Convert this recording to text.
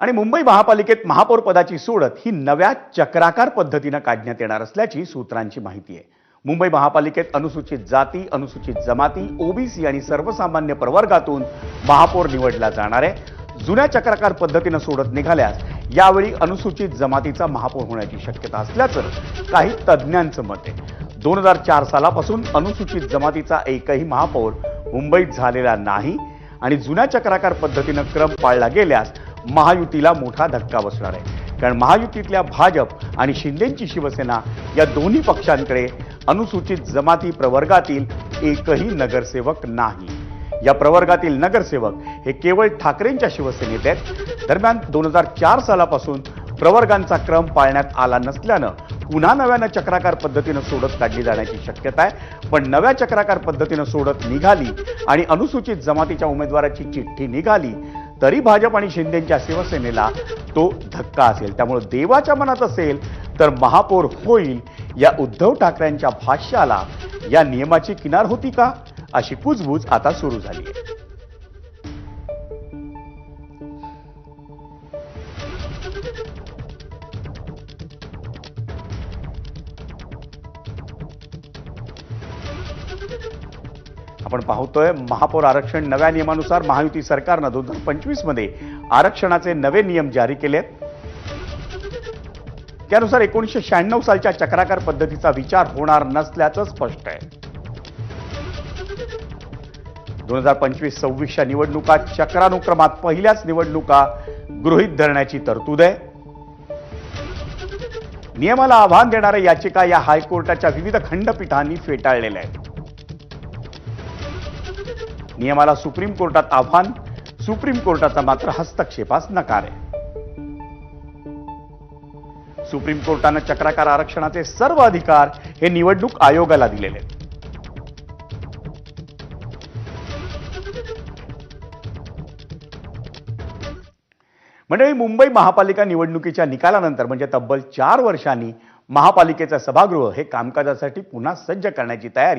आणि मुंबई महापालिकेत महापौर पदाची सोडत ही नव्या चक्राकार पद्धतीने काढण्यात येणार असल्याची सूत्रांची माहिती आहे। मुंबई महापालिकेत अनुसूचित जाती, अनुसूचित जमाती, ओबीसी आणि सर्वसामान्य प्रवर्गातून महापौर निवडला जाणार आहे। जुन्या चक्राकार पद्धतीने सोडत निघाल्यास यावेळी अनुसूचित जमातीचा महापौर होण्याची शक्यता असल्याचं काही तज्ज्ञांचं मत आहे। 2004 सालापासून अनुसूचित जमातीचा एकही महापौर मुंबईत झालेला नाही आणि जुन्या चक्राकार पद्धतीने क्रम पाळला गेल्यास महायुतीला मोठा धक्का बसणार आहे। कारण महायुतीतल्या भाजप आणि शिंदेची शिवसेना या दोन्ही पक्षांकडे अनुसूचित जमाती प्रवर्गातील एकही नगरसेवक नाही। या प्रवर्गातील नगरसेवक हे केवळ ठाकरेंच्या शिवसेनेत आहेत। दरम्यान 2004 सालापासून प्रवर्गांचा क्रम पाळण्यात आला नसल्यानं पुन्हा नव्यानं चक्राकार पद्धतीने सोडत काढली जाण्याची शक्यता आहे। पण नव्या चक्राकार पद्धतीने सोडत निघाली आणि अनुसूचित जमातीच्या उमेदवाराची चिठ्ठी निघाली तरी भाजप आणि शिंदेच्या शिवसेनेला तो धक्का असेल। त्यामुळे देवाच्या मनात असेल तर महापौर होईल या उद्धव ठाकरेंच्या भाष्याला या नियमाची किनार होती का अशी कुजबूज आता सुरू झाली आहे। आपण पाहतोय महापौर आरक्षण नव्या नियमानुसार महायुती सरकारने 2025 मध्ये आरक्षणाचे नवे नियम जारी केलेत। त्यानुसार 1996 सालच्या चक्राकार पद्धतीचा विचार होणार नसल्याचं स्पष्ट आहे। 2025-26च्या निवडणुका चक्रानुक्रमात पहिल्याच निवडणुका गृहीत धरण्याची तरतूद आहे। नियमाला आव्हान देणाऱ्या याचिका या हायकोर्टाच्या विविध खंडपीठांनी फेटाळलेल्या आहेत। नियमाला सुप्रीम कोर्टात आव्हान, सुप्रीम कोर्टाचा मात्र हस्तक्षेपास नकार आहे। सुप्रीम कोर्टाने चक्राकार आरक्षणाचे सर्व अधिकार हे निवडणूक आयोगाला दिलेले आहेत। मंडळी, मुंबई महापालिका निवडणुकीच्या निकालानंतर म्हणजे तब्बल 4 वर्षांनी महापालिकेचं सभागृह हे कामकाजासाठी पुन्हा सज्ज करण्याची तयारी